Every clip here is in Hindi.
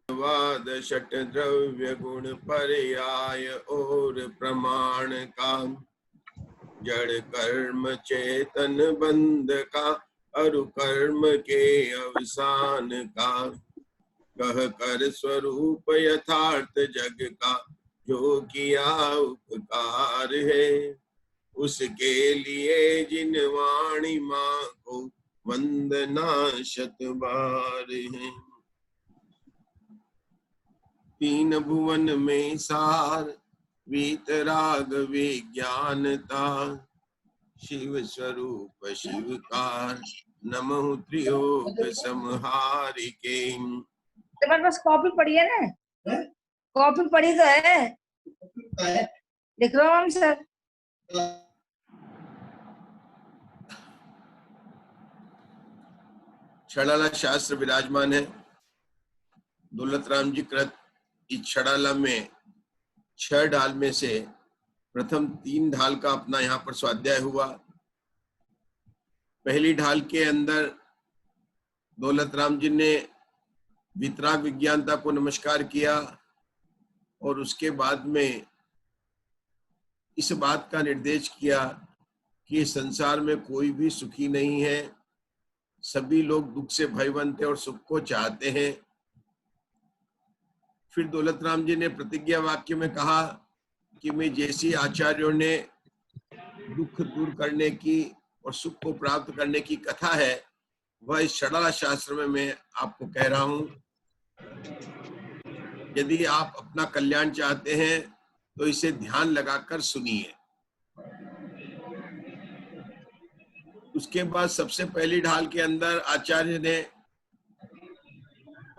वाद षट द्रव्य गुण पर्याय और प्रमाण का, जड़ कर्म चेतन बंध का, अरु कर्म के अवसान का, कह कर स्वरूप यथार्थ जग का, जो किया उपकार है, उसके लिए जिन वाणी माँ को वंदना शत बार है। तीन भुवन में सार वीतराग विज्ञानता, शिव स्वरूप शिवकार, नमः त्रियोग समहारिके। तुम्हारे पास कॉपी पड़ी है ना? कॉपी पड़ी तो है, लिख रहा हूँ हम सर। छड़ाला शास्त्र विराजमान है। दौलत राम जी कृत इस छड़ाला में 6 ढाल में से प्रथम 3 ढाल का अपना यहाँ पर स्वाध्याय हुआ। पहली ढाल के अंदर दौलत राम जी ने वितराग विज्ञानता को नमस्कार किया और उसके बाद में इस बात का निर्देश किया कि संसार में कोई भी सुखी नहीं है, सभी लोग दुख से भयवंत हैं और सुख को चाहते हैं। फिर दौलत राम जी ने प्रतिज्ञा वाक्य में कहा कि मैं जैसी आचार्यों ने दुख दूर करने की और सुख को प्राप्त करने की कथा है, वह इस छड़ाला शास्त्र में मैं आपको कह रहा हूं। यदि आप अपना कल्याण चाहते हैं तो इसे ध्यान लगाकर सुनिए। उसके बाद सबसे पहली ढाल के अंदर आचार्य ने,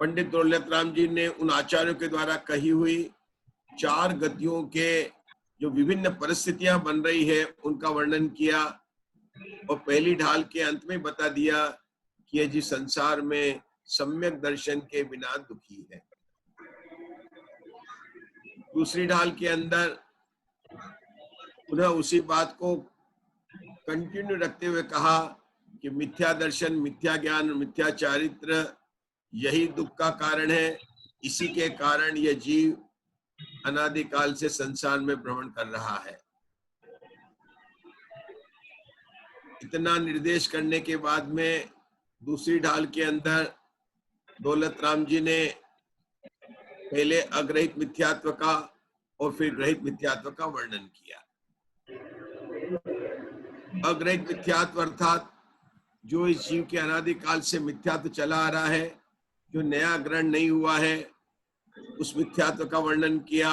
पंडित दौलत राम जी ने उन आचार्यों के द्वारा कही हुई 4 गतियों के जो विभिन्न परिस्थितियां बन रही है उनका वर्णन किया और पहली ढाल के अंत में बता दिया कि यह जिस संसार में सम्यक दर्शन के बिना दुखी है। दूसरी ढाल के अंदर पुनः उसी बात को कंटिन्यू रखते हुए कहा कि मिथ्या दर्शन, मिथ्या ज्ञान, मिथ्या चारित्र यही दुख का कारण है। इसी के कारण यह जीव अनादिकाल से संसार में भ्रमण कर रहा है। इतना निर्देश करने के बाद में दूसरी ढाल के अंदर दौलत राम जी ने पहले अग्रहित मिथ्यात्व का और फिर ग्रहित मिथ्यात्व का वर्णन किया। अग्रहित मिथ्यात्व अर्थात जो इस जीव के अनादिकाल से मिथ्यात्व चला आ रहा है, जो नया ग्रहण नहीं हुआ है, उस मिथ्यात्व का वर्णन किया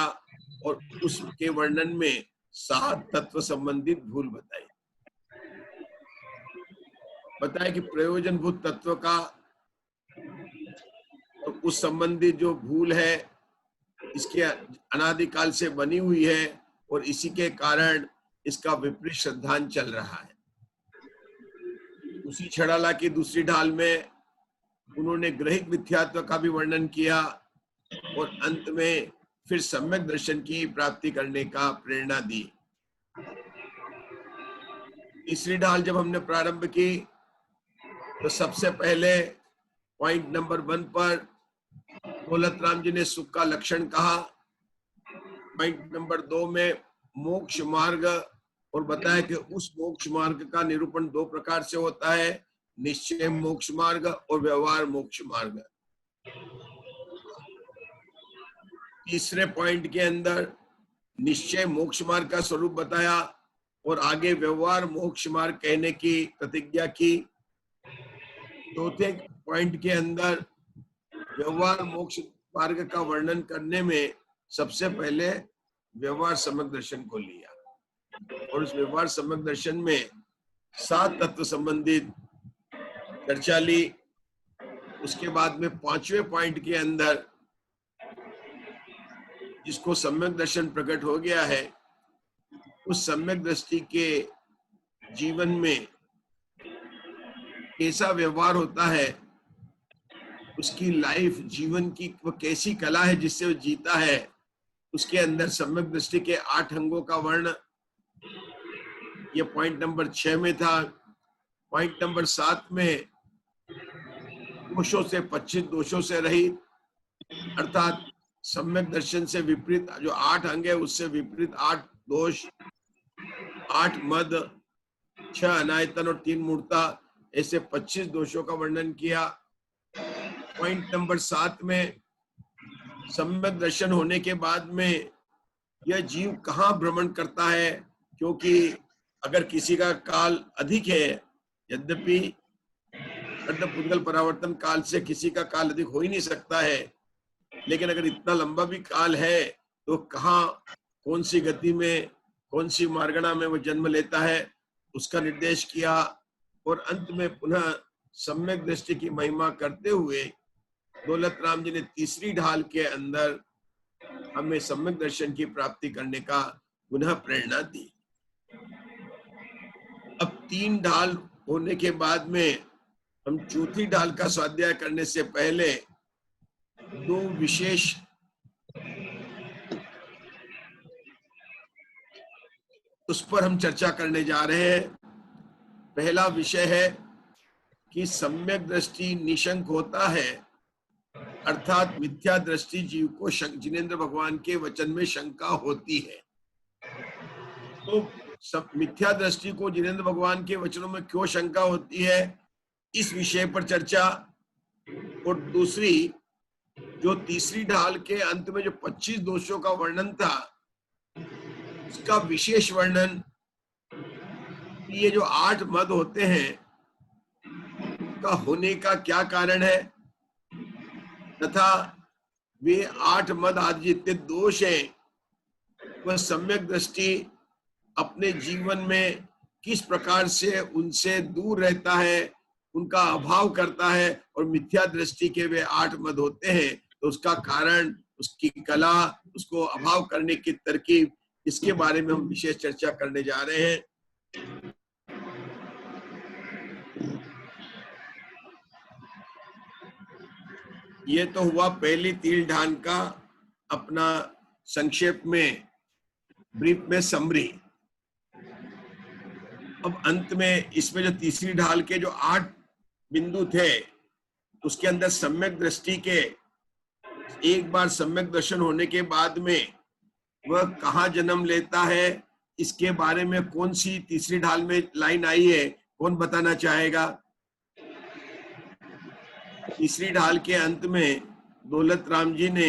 और उसके वर्णन में 7 तत्व संबंधित भूल बताया कि प्रयोजनभूत तत्व का और उस संबंधित जो भूल है इसके अनादिकाल से बनी हुई है और इसी के कारण इसका विपरीत श्रद्धांत चल रहा है। उसी छड़ाला की दूसरी ढाल में उन्होंने ग्रहित मिथ्यात्व का भी वर्णन किया और अंत में फिर सम्यक दर्शन की प्राप्ति करने का प्रेरणा दी। तीसरी ढाल जब हमने प्रारंभ की तो सबसे पहले पॉइंट नंबर 1 पर दौलत राम जी ने सुख का लक्षण कहा। पॉइंट नंबर 2 में मोक्ष मार्ग और बताया कि उस मोक्ष मार्ग का निरूपण 2 प्रकार से होता है, निश्चय मोक्ष मार्ग और व्यवहार मोक्ष मार्ग। तीसरे पॉइंट के अंदर निश्चय मोक्ष मार्ग का स्वरूप बताया और आगे व्यवहार मोक्ष मार्ग कहने की प्रतिज्ञा की। चौथे पॉइंट के अंदर व्यवहार मोक्ष मार्ग का वर्णन करने में सबसे पहले व्यवहार सम्यक दर्शन को लिया और उस व्यवहार सम्यक दर्शन में 7 तत्व संबंधित चर्चा ली। उसके बाद में 5वें पॉइंट के अंदर जिसको सम्यक दर्शन प्रकट हो गया है, उस सम्यक दृष्टि के जीवन में कैसा व्यवहार होता है, उसकी लाइफ, जीवन की वो कैसी कला है जिससे वो जीता है, उसके अंदर सम्यक दृष्टि के 8 अंगों का वर्ण, ये पॉइंट नंबर 6 में था। पॉइंट नंबर 7 में दोषों से 25 दोषों से रहित अर्थात सम्यक दर्शन से विपरीत जो 8 अंग है उससे विपरीत 8 दोष, 8 मद, 6 अनायतन और 3 मूर्ता, ऐसे 25 दोषों का वर्णन किया। पॉइंट नंबर 7 में सम्यक दर्शन होने के बाद में यह जीव कहाँ भ्रमण करता है, क्योंकि अगर किसी का काल अधिक है, यद्यपि पुद्गल परावर्तन काल से किसी का काल अधिक हो ही नहीं सकता है, लेकिन अगर इतना लंबा भी काल है तो कहाँ, कौन सी गति में, कौन सी मार्गणा में वो जन्म लेता है, उसका निर्देश किया। और अंत में पुनः सम्यक दृष्टि की महिमा करते हुए दौलत राम जी ने तीसरी ढाल के अंदर हमें सम्यक दर्शन की प्राप्ति करने का पुनः प्रेरणा दी। अब 3 ढाल होने के बाद में हम चौथी ढाल का स्वाध्याय करने से पहले 2 विशेष उस पर हम चर्चा करने जा रहे हैं। पहला विषय है कि सम्यक दृष्टि निशंक होता है, अर्थात मिथ्या दृष्टि जीव को जिनेंद्र भगवान के वचन में शंका होती है। तो मिथ्या दृष्टि को जिनेंद्र भगवान के वचनों में क्यों शंका होती है, इस विषय पर चर्चा। और दूसरी, जो तीसरी ढाल के अंत में जो 25 दोषों का वर्णन था, उसका विशेष वर्णन, ये जो 8 मद होते हैं का होने का क्या कारण है, तथा वे 8 मद आदि जितने दोष हैं वह सम्यक दृष्टि अपने जीवन में किस प्रकार से उनसे दूर रहता है, उनका अभाव करता है, और मिथ्या दृष्टि के वे 8 मद होते हैं, तो उसका कारण, उसकी कला, उसको अभाव करने की तरकीब, इसके बारे में हम विशेष चर्चा करने जा रहे हैं। ये तो हुआ पहली 3 ढाल का अपना संक्षेप में, ब्रीफ में समरी। अब अंत में इसमें जो तीसरी ढाल के जो 8 बिंदु थे, उसके अंदर सम्यक दृष्टि के एक बार सम्यक दर्शन होने के बाद में वह कहाँ जन्म लेता है, इसके बारे में कौन सी तीसरी ढाल में लाइन आई है, कौन बताना चाहेगा? तीसरी ढाल के अंत में दौलत राम जी ने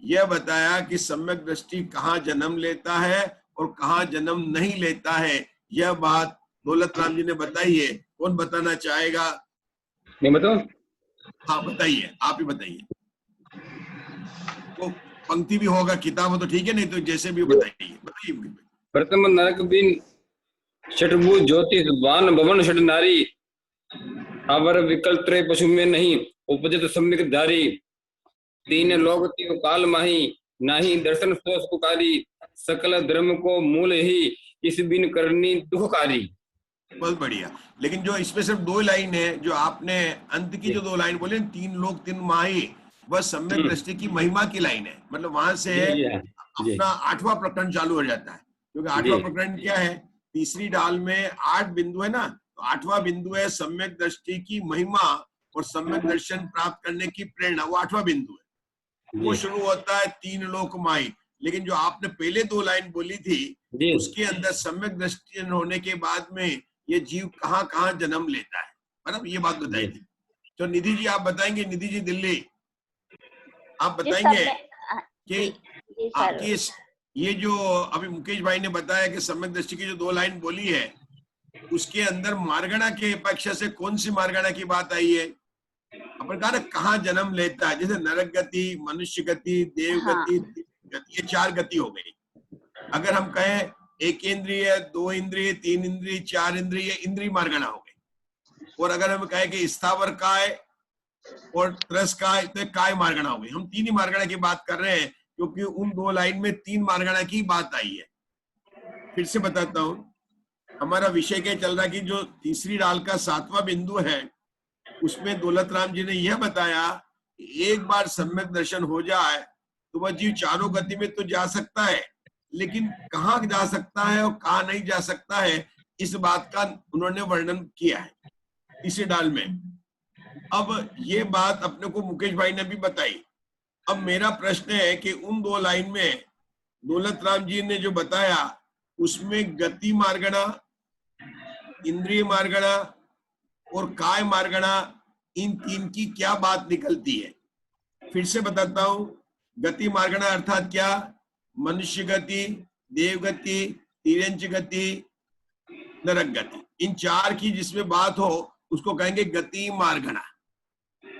यह बताया कि सम्यक दृष्टि कहाँ जन्म लेता है और कहाँ जन्म नहीं लेता है। यह बात दौलत राम जी ने बताई है। कौन बताना चाहेगा? मैं बताऊं? हाँ बताइए, आप ही बताइए। तो पंक्ति भी होगा, किताब हो तो ठीक है, नहीं तो जैसे भी बताइए, बताइए। प्रथम नरक बिन षटभुज ज्योतिष वान भवन षट नारी, अवर विकल त्रय पशु में नहीं उपजत सम्यक धारी, 3 लोक तीन काल माही नाही दर्शन सोच पुकारी, सकल धर्म को मूल ही इस बिन करनी दुखकारी। बहुत बढ़िया। लेकिन जो इसमें सिर्फ 2 लाइन है, जो आपने अंत की जो 2 लाइन बोले, 3 लोक तीन माही, वह सम्यक दृष्टि की महिमा की लाइन है। मतलब वहां से अपना 8वां प्रकरण चालू हो जाता है, क्योंकि 8वां प्रकरण क्या है, तीसरी ढाल में 8 बिंदु है ना, तो 8वां बिंदु है सम्यक दृष्टि की महिमा और सम्यक दर्शन प्राप्त करने की प्रेरणा, वो 8वां बिंदु है। वो शुरू होता है 3 लोक माही। लेकिन जो आपने पहले 2 लाइन बोली थी, उसके अंदर सम्यक दृष्टि होने के बाद में ये जीव कहाँ कहाँ जन्म लेता है, मतलब ये बात बताई थी। तो निधि जी आप बताएंगे, निधि जी दिल्ली, आप बताएंगे कि आपकी ये जो अभी मुकेश भाई ने बताया कि सम्यक दृष्टि की जो 2 लाइन बोली है, उसके अंदर मार्गणा के अपेक्षा से कौन सी मार्गणा की बात आई है? अपन कहा कहाँ जन्म लेता है, जैसे नरक गति, मनुष्य गति, देव गति, गति, ये 4 गति हो गई। अगर हम कहें 1 इंद्रिय, 2 इंद्रिय, 3 इंद्रिय, 4 इंद्रिय, इंद्रिय मार्गणा हो गई। और अगर हम कहें कि स्थावर काय और त्रस काय, तो काय मार्गणा हो गई। हम 3 ही मार्गणा की बात कर रहे हैं, क्योंकि उन 2 लाइन में 3 मार्गणा की बात आई है। फिर से बताता हूं, हमारा विषय क्या चल रहा है कि जो तीसरी ढाल का 7वां बिंदु है, उसमें दौलत राम जी ने यह बताया कि एक बार सम्यक दर्शन हो जाए तो वह जीव 4 गति में तो जा सकता है, लेकिन कहाँ जा सकता है और कहाँ नहीं जा सकता है, इस बात का उन्होंने वर्णन किया है तीसरी ढाल में। अब ये बात अपने को मुकेश भाई ने भी बताई अब मेरा प्रश्न है कि उन 2 लाइन में दौलत राम जी ने जो बताया उसमें गति मार्गणा, इंद्रिय मार्गणा और काय मार्गणा, इन 3 की क्या बात निकलती है? फिर से बताता हूं। गति मार्गणा अर्थात क्या? मनुष्य गति, देव गति, तिर्यंच गति, नरक गति, इन 4 की जिसमें बात हो उसको कहेंगे गति मार्गणा।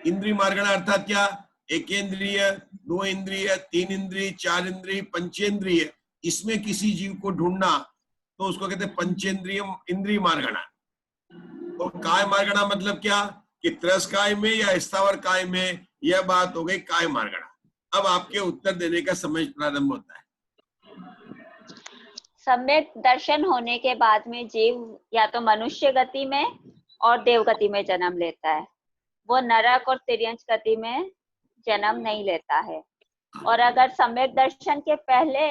इंद्रिय मार्गणा अर्थात क्या? एकेंद्रिय, 2 इंद्रिय, 3 इंद्रिय, 4 इंद्रिय, पंचेंद्रिय, इसमें किसी जीव को ढूंढना तो उसको कहते हैं पंचेंद्रिय इंद्रिय मार्गणा। और काय मार्गणा मतलब क्या? कि त्रस काय में या स्थावर काय में, यह बात हो गई काय मार्गणा। अब आपके उत्तर देने का समय प्रारंभ होता है। सम्यक दर्शन होने के बाद में जीव या तो मनुष्य गति में और देव गति में जन्म लेता है, वो नरक और तिर्यंच गति में जन्म नहीं लेता है। और अगर सम्यक दर्शन के पहले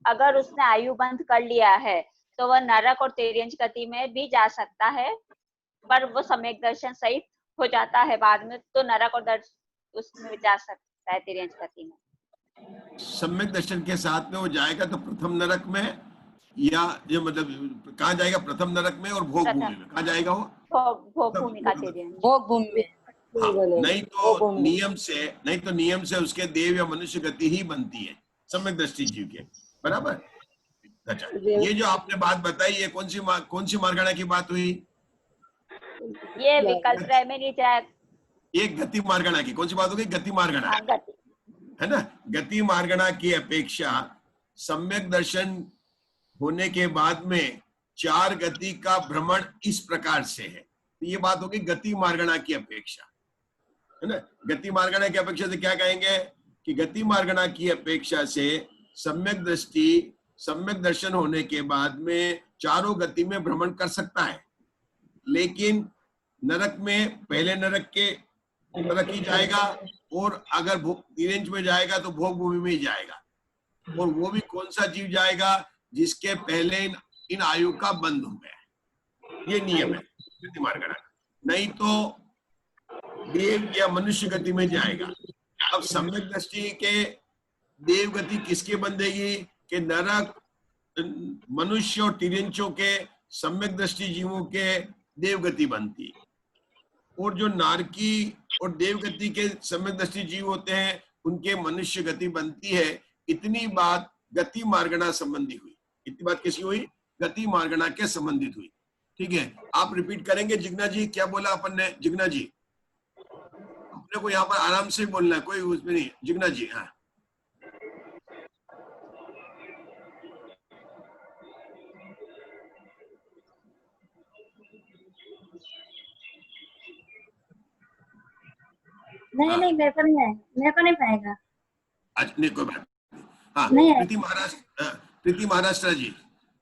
अगर उसने आयु बंध कर लिया है तो वह नरक और तिर्यंच गति में भी जा सकता है, पर वो सम्यक दर्शन सहित हो जाता है बाद में, तो नरक और उसमें जा सकता है तिर्यंच गति में। सम्यक दर्शन के साथ में वो जाएगा तो प्रथम नरक में, या ये मतलब कहाँ जाएगा? प्रथम नरक में और भोग भूमि में। कहाँ जाएगा वो? भोग भूमि का तिर्यंच। भोग भूमि में। हाँ, नहीं तो नियम से उसके देव या मनुष्य गति ही बनती है सम्यक दृष्टि जीव के, बराबर। अच्छा, ये जो आपने बात बताई ये कौन सी मार्गणा की बात हुई? ये विकल्प त्रय में नहीं जाए। ये गति मार्गणा की कौन सी बात हो गई? गति मार्गणा, है ना। गति मार्गणा की अपेक्षा सम्यक दर्शन होने के बाद में 4 गति का भ्रमण इस प्रकार से है, तो ये बात होगी गति मार्गणा की अपेक्षा, है ना। गति मार्गणा की अपेक्षा से क्या कहेंगे कि गति मार्गणा की अपेक्षा से सम्यक दृष्टि सम्यक दर्शन होने के बाद में 4 गति में भ्रमण कर सकता है, लेकिन नरक में पहले नरक ही जाएगा, और अगर तिर्यंच में जाएगा तो भोग भूमि में ही जाएगा। और वो भी कौन सा जीव जाएगा? जिसके पहले इन आयु का बंध हो गया। ये नियम है गति मार्गणा। नहीं तो देव या मनुष्य गति में जाएगा। अब सम्यक दृष्टि के देव गति किसके बंधेगी? कि नरक, मनुष्य और तिर्यंचों के सम्यक दृष्टि जीवों के देव गति बनती, और जो नारकी और देव गति के सम्यक दृष्टि जीव होते हैं उनके मनुष्य गति बनती है। इतनी बात गति मार्गणा संबंधी हुई। इतनी बात किसी हुई? गति मार्गणा के संबंधित हुई। ठीक है, आप रिपीट करेंगे। जिग्ना जी क्या बोला अपन ने? जिग्ना जी अपने को यहाँ पर आराम से बोलना है, कोई उसमें नहीं। जिग्ना जी, हाँ। नहीं मेरे को नहीं पाएगा। अच्छा, नहीं कोई बात नहीं। हाँ, नहीं है। प्रीति महाराष्ट्र जी।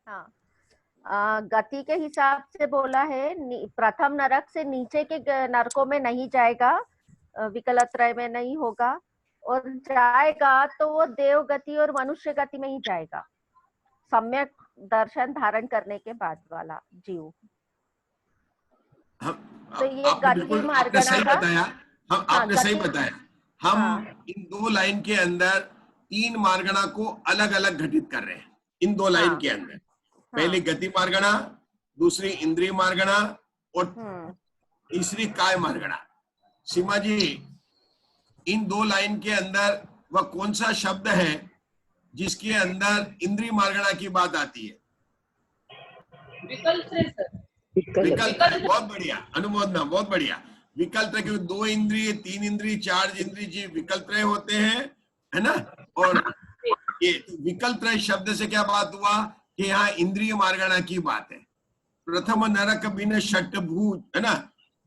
हाँ, गति के हिसाब से बोला है, प्रथम नरक से नीचे के नरकों में नहीं जाएगा, विकलत्रय में नहीं होगा, और जाएगा तो वो देव गति और मनुष्य गति में ही जाएगा, सम्यक दर्शन धारण करने के बाद वाला जीव। तो ये गति मार्गणा का आपने सही बताया। हम इन 2 लाइन के अंदर 3 मार्गणा को अलग अलग घटित कर रहे हैं। इन 2 लाइन के अंदर पहली गति मार्गणा, दूसरी इंद्रिय मार्गणा और तीसरी काय मार्गणा। सीमा जी, इन 2 लाइन के अंदर वह कौन सा शब्द है जिसके अंदर इंद्रिय मार्गणा की बात आती है? विकल्प। बहुत बढ़िया, अनुमोदना, बहुत बढ़िया। विकल्प है कि 2 इंद्रिय, 3 इंद्रिय, 4 इंद्रिय जीव विकल्प होते हैं, है ना। और ये विकल्प शब्द से क्या बात हुआ कि यहाँ इंद्रिय मार्गणा की बात है। प्रथम नरक भिन्न षट्भूत, है ना।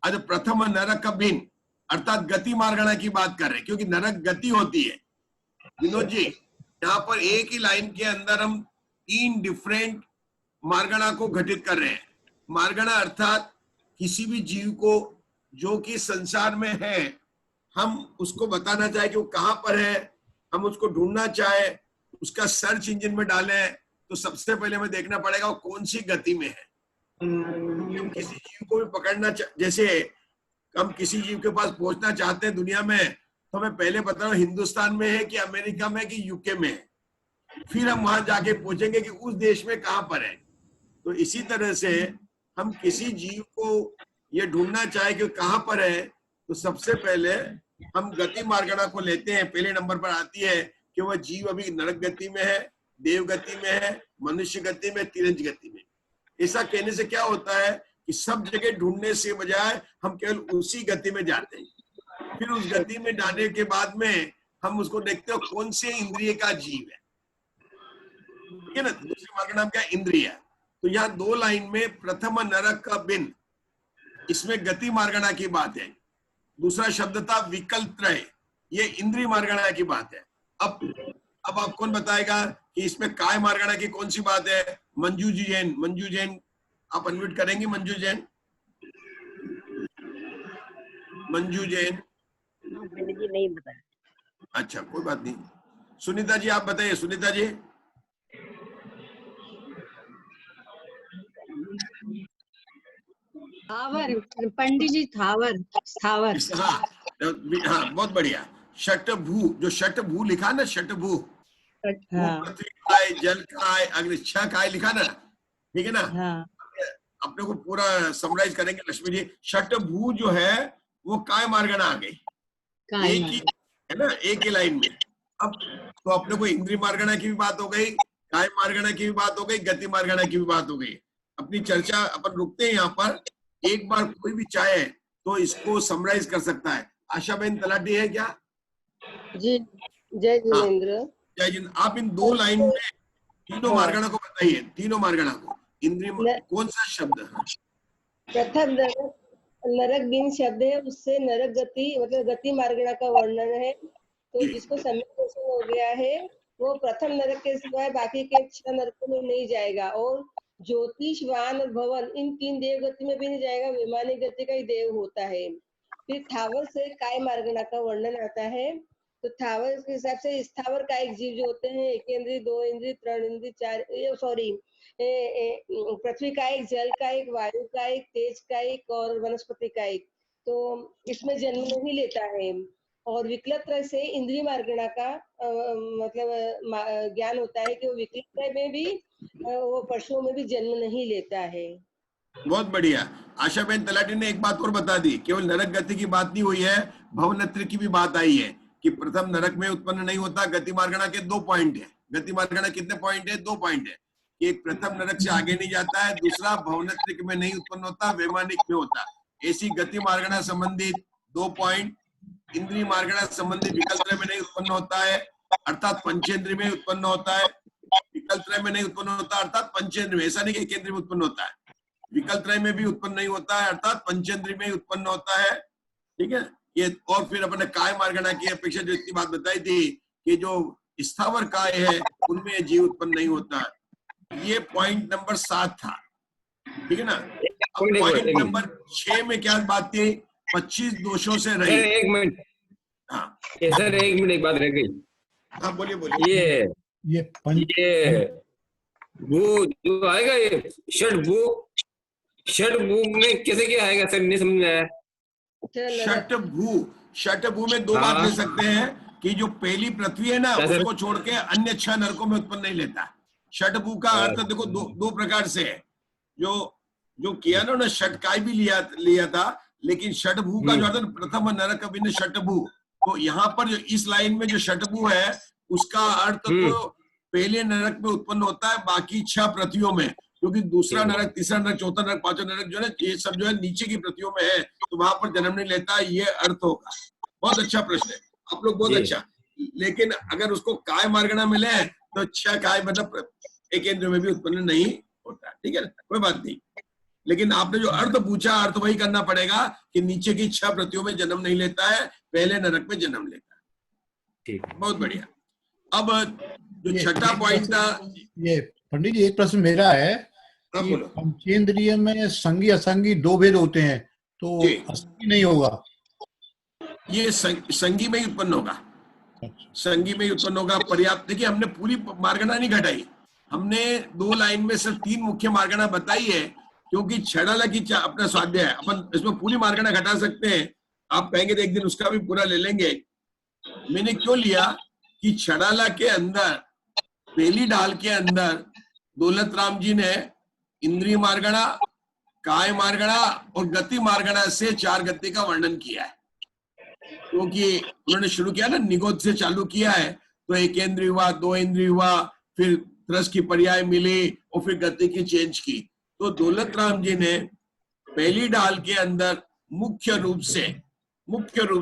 आज प्रथम नरक भिन्न अर्थात गति मार्गणा की बात कर रहे हैं, क्योंकि नरक गति होती है। विनोद जी, यहाँ पर एक ही लाइन के अंदर हम 3 डिफरेंट मार्गणा को घटित कर रहे हैं। मार्गणा अर्थात किसी भी जीव को जो कि संसार में है, हम उसको बताना चाहे कि वो कहाँ पर है, हम उसको ढूंढना चाहे, उसका सर्च इंजन में डालें, तो सबसे पहले हमें देखना पड़ेगा वो कौन सी गति में है। हम किसी जीव को भी पकड़ना, जैसे हम किसी जीव के पास पहुंचना चाहते हैं दुनिया में, तो मैं पहले बता रहा हूँ हिंदुस्तान में है कि अमेरिका में कि यूके में है, फिर हम वहां जाके पूछेंगे कि उस देश में कहां पर है। तो इसी तरह से हम किसी जीव को ये ढूंढना चाहे कि कहां पर है, तो सबसे पहले हम गति मार्गणा को लेते हैं। पहले नंबर पर आती है कि वह जीव अभी नरक गति में है, देव गति में है, मनुष्य गति में, तिरंज गति में। ऐसा कहने से क्या होता है कि सब जगह ढूंढने से बजाय हम केवल उसी गति में जाते हैं। फिर उस गति में जाने के बाद में हम उसको देखते हो कौन से इंद्रिय का जीव है, ठीक है ना। दूसरी मार्ग नाम क्या, इंद्रिय। तो यहाँ 2 लाइन में प्रथम नरक का बिन, इसमें गति मार्गणा की बात है। दूसरा शब्द था विकल्पत्रय, ये इंद्रिय मार्गणा की बात है। अब आप कौन बताएगा कि इसमें काय मार्गणा की कौन सी बात है? मंजू जी जैन, मंजू जैन आप अनम्यूट करेंगे? मंजू जैन, मंजू जैन जी नहीं बताया। अच्छा कोई बात नहीं। सुनीता जी आप बताइए, सुनीता जी। थावर, पंडित जी थावर, स्थावर। हाँ हाँ बहुत बढ़िया। षटभू, जो षटभू लिखा ना, षटभू, हाँ, पृथ्वी काय, जल काय, अग्नि, 6 काय लिखा ना, ठीक है ना। हाँ, अपने को पूरा समराइज करेंगे लक्ष्मी जी। षटभू जो है वो काय मार्गणा आ गई, एक ही है ना, एक ही लाइन में। अब तो अपने को इंद्रिय मार्गणा की भी बात हो गई, काय मार्गणा की भी बात हो गई, गति मार्गणा की भी बात हो गई। अपनी चर्चा अपन रुकते हैं यहाँ पर। एक बार कोई भी चाहे तो इसको समराइज कर सकता है। आशा बहन तलाटी है क्या? जी, जय जिनेंद्र। जय जिन। आप इन 2 लाइन में तीनों मार्गणा को बताइए, तीनों मार्गणा को। इंद्रिय कौन सा शब्द है? प्रथम नरक बिन शब्द है, उससे नरक गति मतलब गति मार्गणा का वर्णन है। तो जिसको सम्यक हो गया है वो प्रथम नरक के सिवाय बाकी के 6 नरकों में नहीं जाएगा, और ज्योतिष, वान और भवन इन 3 देव गति में भी नहीं जाएगा, विमानी गति का ही देव होता है। फिर थावर से काय मार्गणा का वर्णन आता है। तो थावर के हिसाब से स्थावर का एक जीव जो होते हैं, 1 इंद्रिय, 2 इंद्रिय, 3 इंद्रिय, 4 सॉरी पृथ्वी का एक, जल का एक, वायु का एक, तेज का एक और वनस्पति का एक। तो इसमें जन्म नहीं लेता है। और विकल्पत्रय से इंद्रिय मार्गणा का मतलब ज्ञान होता है कि वो विकल्पत्रय में भी वो पशुओं में भी जन्म नहीं लेता है। बहुत बढ़िया। आशा बहन तलाटी ने एक बात और बता दी, केवल नरक गति की बात नहीं हुई है, भवनत्र की भी बात आई है कि प्रथम नरक में उत्पन्न नहीं होता। गति मार्गणा के 2 पॉइंट है। गति मार्गणा कितने पॉइंट है? 2 पॉइंट है। एक प्रथम नरक से आगे नहीं जाता है, दूसरा भवनत्रिक में नहीं उत्पन्न होता, वैमानिक में होता। ऐसी गति मार्गणा संबंधित 2 पॉइंट। इंद्रिय मार्गणा संबंधित विकल्पत्रय में नहीं उत्पन्न होता है, अर्थात पंचेंद्रिय में उत्पन्न होता है। विकल्पत्रय में नहीं उत्पन्न होता अर्थात पंचेंद्रिय में, ऐसा नहीं कि एकेंद्रिय में उत्पन्न होता है। विकल्पत्रय में भी उत्पन्न नहीं होता है अर्थात पंचेंद्रिय में उत्पन्न होता है, ठीक है ये। और फिर अपने काय मार्गणा की अपेक्षा जो इतनी बात बताई थी कि जो स्थावर काय है उनमें जीव उत्पन्न नहीं होता है। ये पॉइंट नंबर 7 था, ठीक है ना। पॉइंट नंबर 6 में क्या बात थी? 25 दोषों से रही। एक मिनट, हाँ सर एक मिनट, एक बात रह गई। हाँ बोलिए बोलिए। ये वो जो आएगा, ये षटभू में कैसे क्या आएगा सर? नहीं समझ में आया। षटभू में 2 बात ले सकते हैं कि जो पहली पृथ्वी है ना उसको छोड़ के अन्य 6 नरकों में उत्पन्न नहीं लेता। षटभू का अर्थ देखो 2 प्रकार से है। जो किया ना उन्होंने षटकाय भी लिया था, लेकिन षटभू का जो अर्थ प्रथम नरक बिन षटभू, तो यहाँ पर जो इस लाइन में जो षटभू है उसका अर्थ तो पहले नरक में उत्पन्न होता है, बाकी 6 पृथ्वियों में, क्योंकि दूसरा नरक, तीसरा नरक, चौथा नरक, 5वां नरक जो है ये सब जो है नीचे की पृथ्वियों में है, तो वहां पर जन्म नहीं लेता, ये अर्थ होगा। बहुत अच्छा प्रश्न है आप लोग, बहुत अच्छा। लेकिन अगर उसको काय मार्गणा मिले तो 6 काय मतलब एकेंद्र में भी उत्पन्न नहीं होता, ठीक है ना, कोई बात नहीं। लेकिन आपने जो अर्थ पूछा, अर्थ वही करना पड़ेगा कि नीचे की 6 पृथ्वियों में जन्म नहीं लेता है, पहले नरक में जन्म लेता है। ठीक, बहुत बढ़िया। अब जो छठा पॉइंट था, ये पंडित जी एक प्रश्न मेरा है कि पंचेंद्रिय में संगी असंगी 2 भेद होते हैं, तो असंगी नहीं होगा? ये संगी में ही उत्पन्न होगा, संगी में ही उत्पन्न होगा। पर्याप्त। देखिए हमने पूरी मार्गणा नहीं घटाई, हमने 2 लाइन में सिर्फ 3 मुख्य मार्गणा बताई है, क्योंकि छड़ाला की अपना स्वाध्याय है, अपन इसमें पूरी मार्गणा घटा सकते हैं। आप कहेंगे तो एक दिन उसका भी पूरा ले लेंगे, मैंने क्यों लिया कि छड़ाला के अंदर पहली डाल के अंदर दौलत राम जी ने इंद्रिय मार्गणा, काय मार्गणा और गति मार्गणा से 4 गति का वर्णन किया है। क्योंकि उन्होंने शुरू किया ना, निगोद से चालू किया है, तो 1 इंद्रिय हुआ, 2 इंद्रिय हुआ, फिर त्रस की पर्याय मिली और फिर गति की चेंज की। तो दौलत राम जी ने पहली डाल के अंदर मुख्य रूप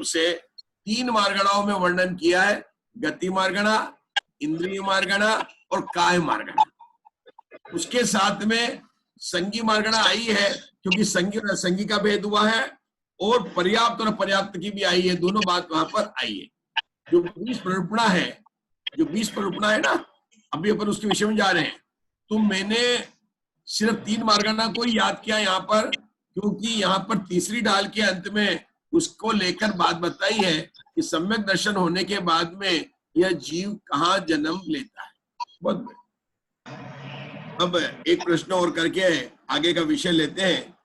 से 3 मार्गणाओं में वर्णन किया है, गति मार्गणा, इंद्रिय मार्गणा और काय मार्गणा। उसके साथ में संगी मार्गणा आई है, क्योंकि संगी का भेद हुआ है, और पर्याप्त और अपर्याप्त की भी आई है, दोनों बात वहां पर आई है। जो 20 प्ररूपणा है ना, अभी अपन उसके विषय में जा रहे हैं। तो मैंने सिर्फ 3 मार्गणा को ही याद किया यहाँ पर, क्योंकि यहाँ पर तीसरी डाल के अंत में उसको लेकर बात बताई है कि सम्यक दर्शन होने के बाद में यह जीव कहाँ जन्म लेता है। बहुत बढ़िया। अब एक प्रश्न और करके आगे का विषय लेते हैं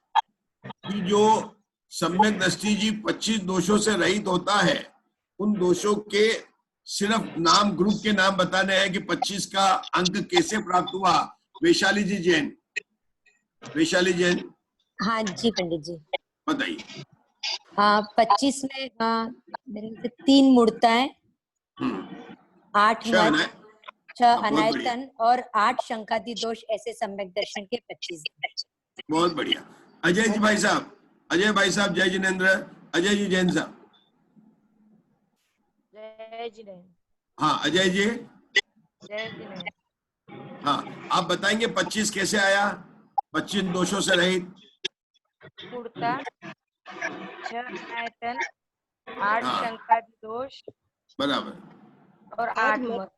कि जो सम्यक दृष्टि जीव 25 दोषों से रहित होता है, उन दोषों के सिर्फ नाम, ग्रुप के नाम बताने हैं कि 25 का अंक कैसे प्राप्त हुआ। वैशाली जी जैन, हाँ जी पंडित जी, बताइए। हाँ 25 में मेरे से 3 मूर्ताएं, 8 नर, 6 अनायतन और 8 शंकादि दोष, ऐसे सम्यक दर्शन के 25। बहुत बढ़िया। अजय जी भाई साहब, जय जिनेन्द्र। अजय जी जैन साहब। जय जिनेन्द्र। हाँ अजय जी। जय जिनेन्द्र। हाँ, आप बताएंगे 25 कैसे आया, 25 दोषों से रहित। मूर्ता, 6 अनायतन, 8 हाँ। शंकादि दोष, बराबर, और 8 मत।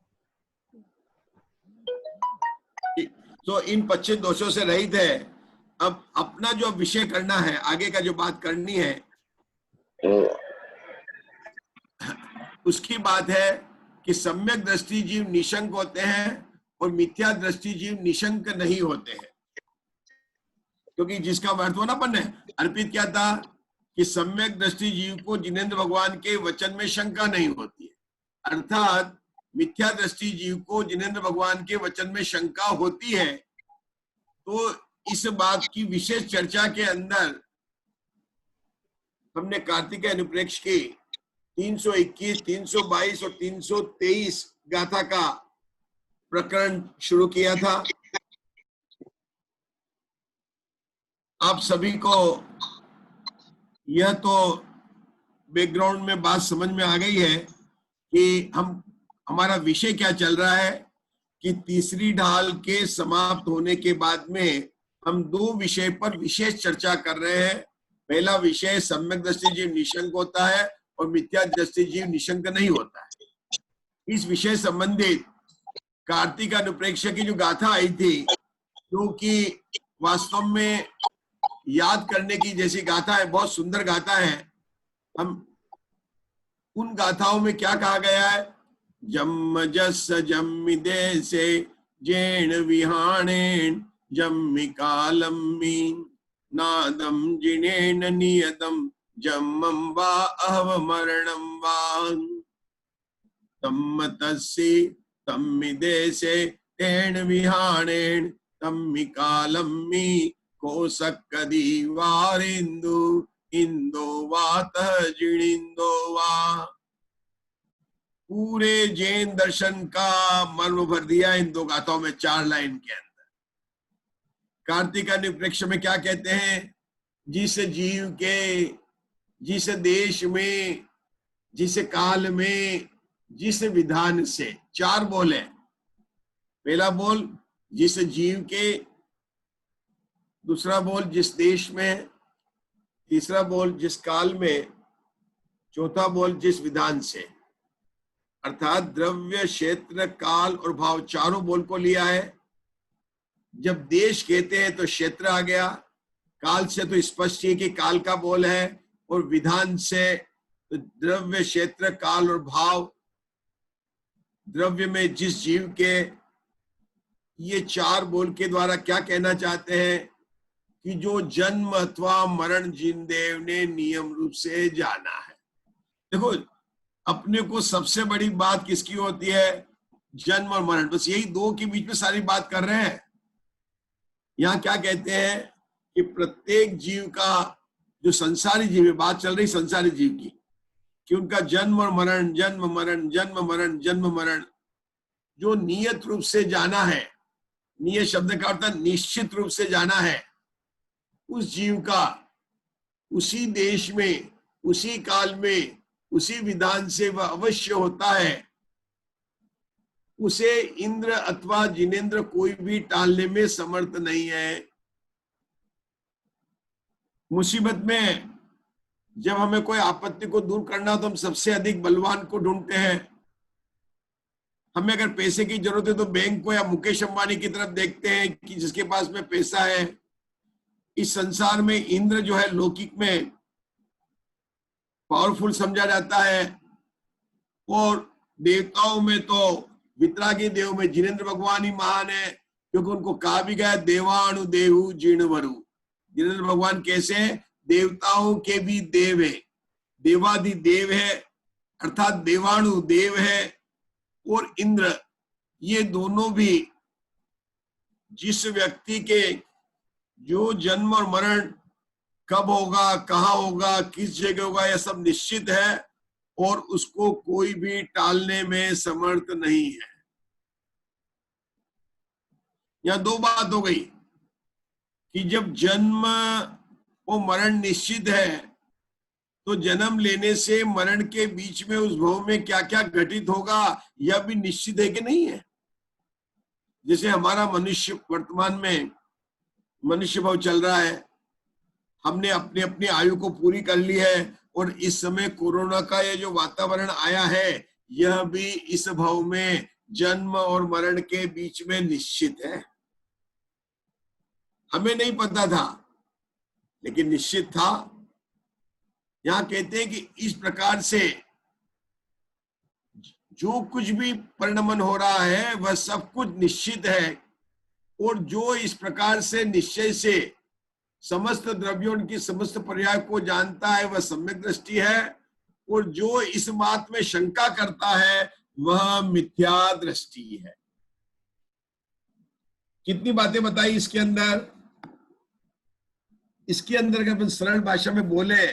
तो इन 25 दोषों से रहित है। अब अपना जो विषय करना है, आगे का जो बात करनी है, उसकी बात है कि सम्यक दृष्टि जीव निशंक होते हैं और मिथ्या दृष्टि जीव निशंक नहीं होते हैं। क्योंकि जिसका अर्थ हो ना, अपन ने अर्पित क्या था कि सम्यक दृष्टि जीव को जिनेन्द्र भगवान के वचन में शंका नहीं होती है, अर्थात मिथ्या दृष्टि जीव को जिनेन्द्र भगवान के वचन में शंका होती है। तो इस बात की विशेष चर्चा के अंदर हमने कार्तिक अनुप्रेक्ष की 321, 322 और 323 गाथा का प्रकरण शुरू किया था। आप सभी को यह तो बैकग्राउंड में बात समझ में आ गई है कि हमारा विषय क्या चल रहा है, कि तीसरी ढाल के समाप्त होने के बाद में हम 2 विषय पर विशेष चर्चा कर रहे हैं। पहला विषय सम्यक दृष्टि जीव निशंक होता है और मिथ्या दृष्टि जीव निशंक नहीं होता है। इस विषय संबंधित कार्तिक अनुप्रेक्ष की जो गाथा आई थी, जो कि वास्तव में याद करने की जैसी गाथा है, बहुत सुंदर गाथा है। हम उन गाथाओं में क्या कहा गया है, जम्म जस जम्मि देशे जैन विहाणेन जम्मि कालम्मि नादम जिनेन नियतम जम्मं वा अहव मरणं वा तम्म तस्सि तम्मि देशे तेन विहाणेन तम्मि कालम्मि कोसक्कदी वारिंदु इंदो वातः जिणिंदो वा। पूरे जैन दर्शन का मर्म भर दिया इन 2 गाथाओं में, 4 लाइन के अंदर। कार्तिक अनुप्रेक्ष में क्या कहते हैं, जिस जीव के, जिस देश में, जिस काल में, जिस विधान से, 4 बोल है। पहला बोल जिस जीव के, दूसरा बोल जिस देश में, तीसरा बोल जिस काल में, चौथा बोल जिस विधान से। अर्थात द्रव्य, क्षेत्र, काल और भाव, 4 बोल को लिया है। जब देश कहते हैं तो क्षेत्र आ गया, काल से तो स्पष्ट है कि काल का बोल है, और विधान से तो द्रव्य, क्षेत्र, काल और भाव। द्रव्य में जिस जीव के, ये 4 बोल के द्वारा क्या कहना चाहते हैं कि जो जन्म अथवा मरण जिन देव ने नियम रूप से जाना है। देखो, अपने को सबसे बड़ी बात किसकी होती है? जन्म और मरण। बस यही दो के बीच में सारी बात कर रहे हैं। यहाँ क्या कहते हैं कि प्रत्येक जीव का, जो संसारी जीव है, बात चल रही संसारी जीव की, कि उनका जन्म और मरण, जन्म मरण, जन्म मरण, जन्म मरण, जो नियत रूप से जाना है, नियत शब्द का अर्थ निश्चित रूप से जाना है, उस जीव का उसी देश में, उसी काल में, उसी विधान से वह अवश्य होता है। उसे इंद्र अथवा जिनेंद्र कोई भी टालने में समर्थ नहीं है। मुसीबत में जब हमें कोई आपत्ति को दूर करना तो हम सबसे अधिक बलवान को ढूंढते हैं। हमें अगर पैसे की जरूरत है तो बैंक को या मुकेश अंबानी की तरफ देखते हैं कि जिसके पास में पैसा है। इस संसार में इंद्र जो है लौकिक में पावरफुल समझा जाता है, और देवताओं में तो वितरागी देव में जिनेंद्र भगवान ही महान है, क्योंकि उनको कहा भी गया देवाणु देहु जीर्णवरु। जिनेंद्र भगवान कैसे? देवताओं के भी देव है, देवादि देव है, अर्थात देवाणु देव है, और इंद्र, ये दोनों भी जिस व्यक्ति के जो जन्म और मरण कब होगा, कहाँ होगा, किस जगह होगा, यह सब निश्चित है, और उसको कोई भी टालने में समर्थ नहीं है। यह दो बात हो गई कि जब जन्म और मरण निश्चित है, तो जन्म लेने से मरण के बीच में उस भव में क्या क्या घटित होगा यह भी निश्चित है कि नहीं है। जैसे हमारा मनुष्य वर्तमान में मनुष्य भाव चल रहा है, हमने अपनी अपनी आयु को पूरी कर ली है, और इस समय कोरोना का ये जो वातावरण आया है, यह भी इस भाव में जन्म और मरण के बीच में निश्चित है। हमें नहीं पता था, लेकिन निश्चित था। यहां कहते हैं कि इस प्रकार से जो कुछ भी परिणमन हो रहा है वह सब कुछ निश्चित है, और जो इस प्रकार से निश्चय से समस्त द्रव्यों की समस्त पर्याय को जानता है वह सम्यक दृष्टि है, और जो इस बात में शंका करता है वह मिथ्या दृष्टि है। कितनी बातें बताई इसके अंदर। इसके अंदर अगर अपन सरल भाषा में बोले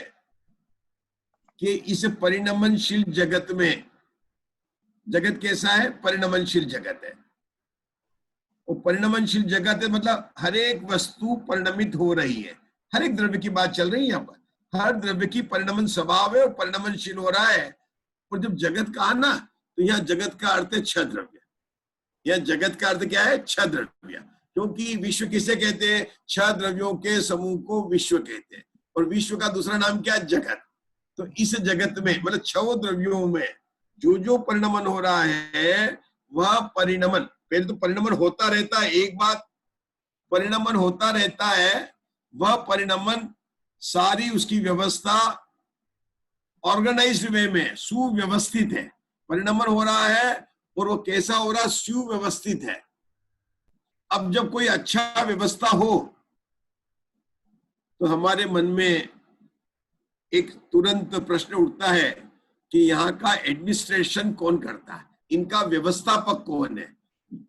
कि इस परिणमनशील जगत में, जगत कैसा है? परिणमनशील जगत है। वो परिणमनशील जगत है मतलब हर एक वस्तु परिणमित हो रही है, हर एक द्रव्य की बात चल रही है यहाँ पर। हर द्रव्य की परिणमन स्वभाव है और परिणमनशील हो रहा है। और जब जगत कहा ना, तो यहाँ जगत का अर्थ है छह द्रव्य। यह जगत का अर्थ क्या है? छह द्रव्य। क्योंकि विश्व किसे कहते हैं? छह द्रव्यों के समूह को विश्व कहते हैं, और विश्व का दूसरा नाम क्या है? जगत। तो इस जगत में मतलब छह द्रव्यों में जो जो परिणमन हो रहा है वह परिणमन, पहले तो परिणमन होता रहता है, एक बात परिणमन होता रहता है, वह परिणमन सारी उसकी व्यवस्था ऑर्गेनाइज्ड वे में सुव्यवस्थित है। परिणमन हो रहा है और वो कैसा हो रहा है? सुव्यवस्थित है। अब जब कोई अच्छा व्यवस्था हो तो हमारे मन में एक तुरंत प्रश्न उठता है कि यहाँ का एडमिनिस्ट्रेशन कौन करता है, इनका व्यवस्थापक कौन है।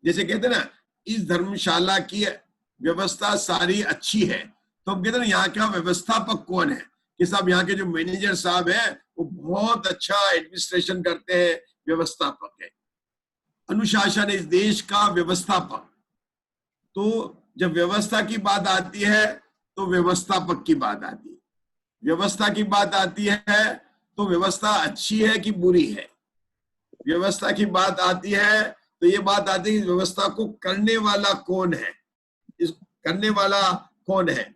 जैसे कहते हैं ना, इस धर्मशाला की व्यवस्था सारी अच्छी है, तो हम कहते हैं यहाँ का व्यवस्थापक कौन है, कि साहब यहाँ के जो मैनेजर साहब है वो बहुत अच्छा एडमिनिस्ट्रेशन करते हैं, व्यवस्थापक है। अनुशासन इस देश का व्यवस्थापक। तो जब व्यवस्था की बात आती है तो व्यवस्थापक की बात आती है। व्यवस्था की बात आती है तो व्यवस्था अच्छी है कि बुरी है। व्यवस्था की बात आती है तो ये बात आती है व्यवस्था को करने वाला कौन है, इस करने वाला कौन है।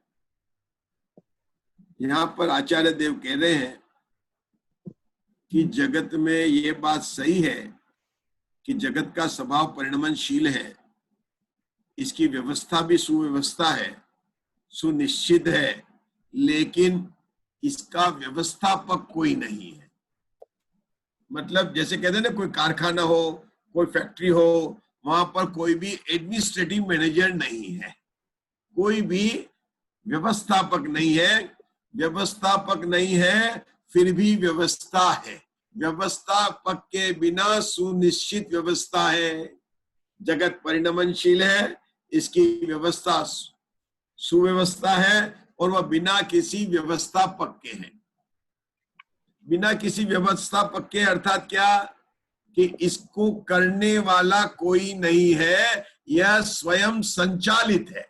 यहाँ पर आचार्य देव कह रहे हैं कि जगत में ये बात सही है कि जगत का स्वभाव परिणमनशील है, इसकी व्यवस्था भी सुव्यवस्था है, सुनिश्चित है, लेकिन इसका व्यवस्थापक कोई नहीं है। मतलब जैसे कहते हैं ना, कोई कारखाना हो, कोई फैक्ट्री हो, वहां पर कोई भी एडमिनिस्ट्रेटिव मैनेजर नहीं है, कोई भी व्यवस्थापक नहीं है। व्यवस्थापक नहीं है फिर भी व्यवस्था है। व्यवस्थापक के बिना सुनिश्चित व्यवस्था है। जगत परिणमनशील है, इसकी व्यवस्था सुव्यवस्था है, और वह बिना किसी व्यवस्थापक के है। बिना किसी व्यवस्थापक के अर्थात क्या कि इसको करने वाला कोई नहीं है, यह स्वयं संचालित है,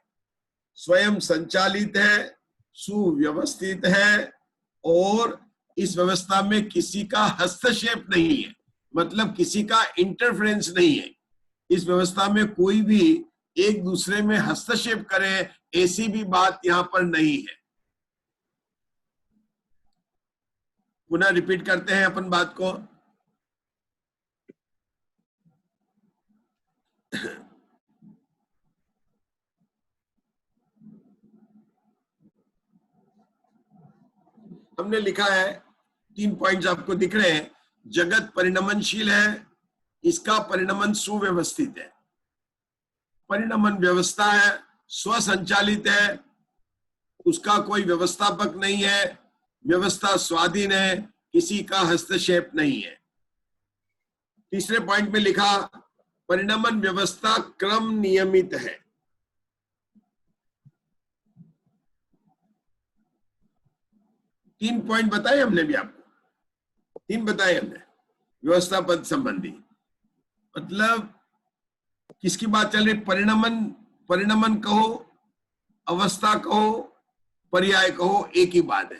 स्वयं संचालित है, सुव्यवस्थित है, और इस व्यवस्था में किसी का हस्तक्षेप नहीं है, मतलब किसी का इंटरफेरेंस नहीं है। इस व्यवस्था में कोई भी एक दूसरे में हस्तक्षेप करे ऐसी भी बात यहाँ पर नहीं है। पुनः रिपीट करते हैं अपन बात को। हमने लिखा है, 3 पॉइंट्स आपको दिख रहे हैं। जगत परिणमनशील है, इसका परिणमन सुव्यवस्थित है। परिणमन व्यवस्था है, स्वसंचालित है, उसका कोई व्यवस्थापक नहीं है, व्यवस्था स्वाधीन है, किसी का हस्तक्षेप नहीं है। तीसरे पॉइंट में लिखा, परिणमन व्यवस्था क्रम नियमित है। तीन पॉइंट बताए हमने भी आपको, 3 बताए हमने व्यवस्था पद संबंधी। मतलब किसकी बात चल रही? परिणमन कहो, अवस्था कहो, पर्याय कहो, एक ही बात है,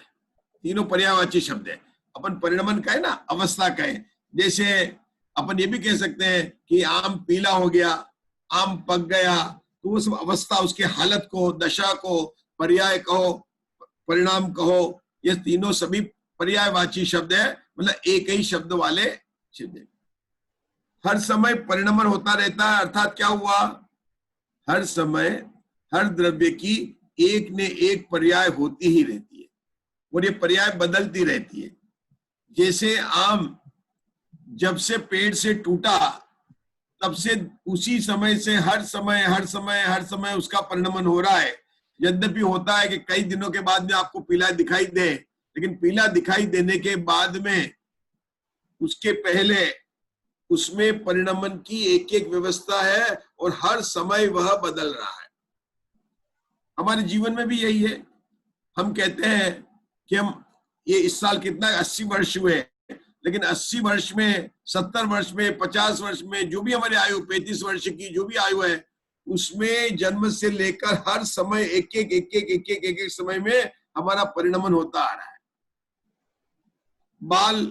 तीनों पर्यायवाची शब्द है। अपन परिणमन कहे ना, अवस्था कहे, जैसे अपन ये भी कह सकते हैं कि आम पीला हो गया, आम पक गया, तो वो सब अवस्था, उसके हालत को, दशा को पर्याय कहो, परिणाम कहो, ये तीनों सभी पर्यायवाची शब्द है, मतलब एक ही शब्द वाले शब्द है। हर समय परिणमन होता रहता है, अर्थात क्या हुआ? हर समय हर द्रव्य की एक ने एक पर्याय होती ही रहती है, और ये पर्याय बदलती रहती है। जैसे आम जब से पेड़ से टूटा, तब से उसी समय से हर समय उसका परिणमन हो रहा है। यद्यपि होता है कि कई दिनों के बाद में आपको पीला दिखाई दे, लेकिन पीला दिखाई देने के बाद में उसके पहले उसमें परिणमन की एक एक व्यवस्था है, और हर समय वह बदल रहा है। हमारे जीवन में भी यही है। हम कहते हैं कि हम ये इस साल कितना 80 वर्ष हुए, लेकिन 80 वर्ष में, 70 वर्ष में, 50 वर्ष में, जो भी हमारी आयु 35 वर्ष की जो भी आयु है, उसमें जन्म से लेकर हर समय एक एक समय में हमारा परिणमन होता आ रहा है। बाल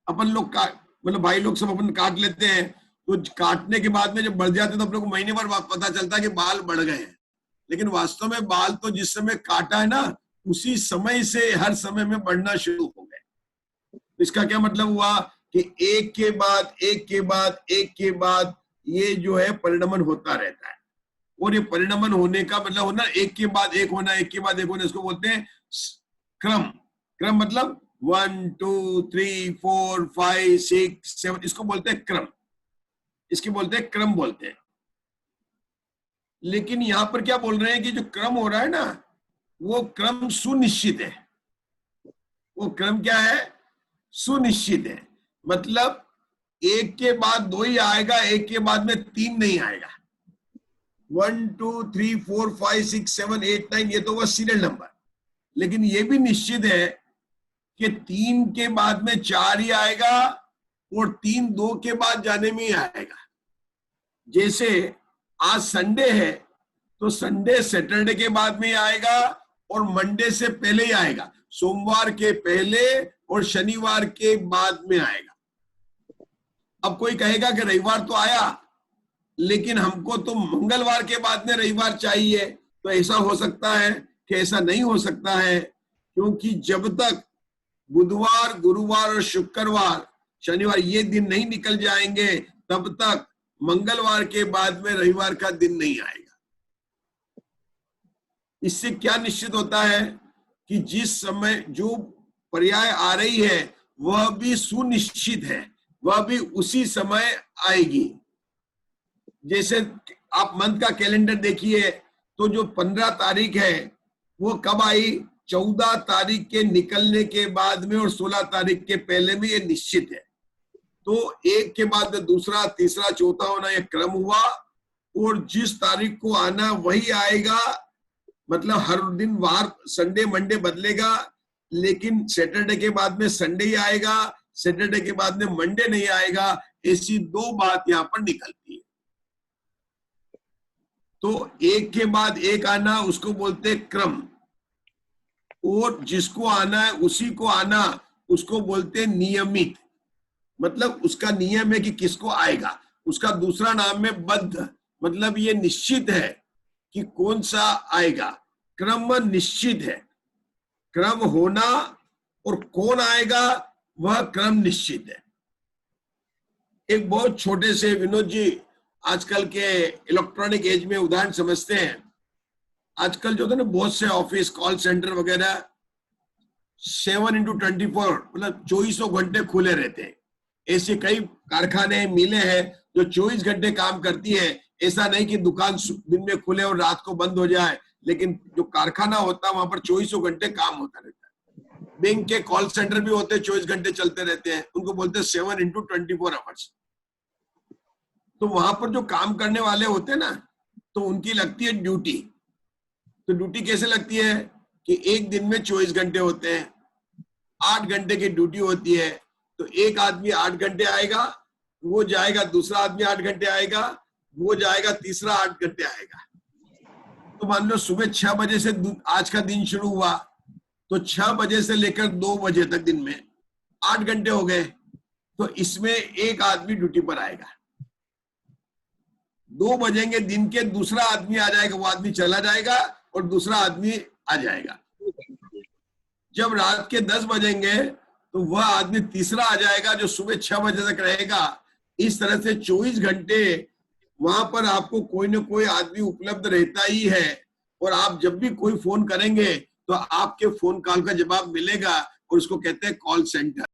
अपन लोग मतलब भाई लोग सब अपन काट लेते हैं, तो काटने के बाद में जब बढ़ जाते हैं तो अपने को महीने भर पता चलता है कि बाल बढ़ गए हैं, लेकिन वास्तव में बाल तो जिस समय काटा है ना, उसी समय से हर समय में बढ़ना शुरू हो गए। इसका क्या मतलब हुआ कि एक के बाद एक के बाद ये जो है परिणमन होता रहता है। और ये परिणमन होने का मतलब होना, एक के बाद एक होना, एक के बाद एक होना, इसको बोलते हैं क्रम। क्रम मतलब 1 2 3 4 5 6 7, इसको बोलते हैं क्रम, इसके बोलते हैं क्रम बोलते हैं। लेकिन यहां पर क्या बोल रहे हैं कि जो क्रम हो रहा है ना, वो क्रम सुनिश्चित है। वो क्रम क्या है? सुनिश्चित है। मतलब एक के बाद 2 ही आएगा, एक के बाद में 3 नहीं आएगा। 1 2 3 4 5 6 7 8 9, ये तो वह सीरियल नंबर। लेकिन ये भी निश्चित है कि 3 के बाद में 4 ही आएगा, और 3 2 के बाद जाने में ही आएगा। जैसे आज संडे है, तो संडे सैटरडे के बाद में ही आएगा, और मंडे से पहले ही आएगा। सोमवार के पहले और शनिवार के बाद में आएगा। अब कोई कहेगा कि रविवार तो आया, लेकिन हमको तो मंगलवार के बाद में रविवार चाहिए। तो ऐसा हो सकता है कि ऐसा नहीं हो सकता है, क्योंकि जब तक बुधवार, गुरुवार और शुक्रवार, शनिवार ये दिन नहीं निकल जाएंगे, तब तक मंगलवार के बाद में रविवार का दिन नहीं आएगा। इससे क्या निश्चित होता है कि जिस समय जो पर्याय आ रही है वह भी सुनिश्चित है, वह भी उसी समय आएगी। जैसे आप मंथ का कैलेंडर देखिए, तो जो 15 तारीख है वो कब आई? 14 तारीख के निकलने के बाद में और 16 तारीख के पहले में ये निश्चित है। तो एक के बाद दूसरा, तीसरा, चौथा होना ये क्रम हुआ, और जिस तारीख को आना वही आएगा। मतलब हर दिन वार संडे मंडे बदलेगा, लेकिन सैटरडे के बाद में संडे ही आएगा, सैटरडे के बाद में मंडे नहीं आएगा। ऐसी दो बात यहाँ पर निकलती है। तो एक के बाद एक आना उसको बोलते हैं क्रम, और जिसको आना है उसी को आना उसको बोलते हैं नियमित। मतलब उसका नियम है कि किसको आएगा। उसका दूसरा नाम है बद्ध, मतलब ये निश्चित है कि कौन सा आएगा। क्रम निश्चित है, क्रम होना और कौन आएगा वह क्रम निश्चित है। एक बहुत छोटे से, विनोद जी आजकल के इलेक्ट्रॉनिक एज में उदाहरण समझते हैं। आजकल जो है ना बहुत से ऑफिस, कॉल सेंटर वगैरह 7x24 मतलब 24 घंटे खुले रहते हैं। ऐसे कई कारखाने, मिलें हैं जो 24 घंटे काम करती है। ऐसा नहीं कि दुकान दिन में खुले और रात को बंद हो जाए, लेकिन जो कारखाना होता है वहां पर 24 घंटे काम होता रहता है। बैंक के कॉल सेंटर भी होते हैं, 24 घंटे चलते रहते हैं, उनको बोलते हैं 7x24 आवर्स। तो वहां पर जो काम करने वाले होते हैं ना, तो उनकी लगती है ड्यूटी। तो ड्यूटी कैसे लगती है कि एक दिन में 24 घंटे होते हैं, 8 घंटे की ड्यूटी होती है। तो एक आदमी 8 घंटे आएगा, वो जाएगा, दूसरा आदमी 8 घंटे आएगा, वो जाएगा, तीसरा 8 घंटे आएगा। तो मान लो सुबह 6 बजे से आज का दिन शुरू हुआ, तो 6 बजे से लेकर 2 बजे तक दिन में 8 घंटे हो गए। तो इसमें एक आदमी ड्यूटी पर आएगा। 2 बजेंगे दिन के, दूसरा आदमी आ जाएगा, वो आदमी चला जाएगा और दूसरा आदमी आ जाएगा। जब रात के 10 बजेंगे तो वह आदमी तीसरा आ जाएगा जो सुबह 6 बजे तक रहेगा। इस तरह से 24 घंटे वहां पर आपको कोई न कोई आदमी उपलब्ध रहता ही है, और आप जब भी कोई फोन करेंगे तो आपके फोन कॉल का जवाब मिलेगा, और उसको कहते हैं कॉल सेंटर।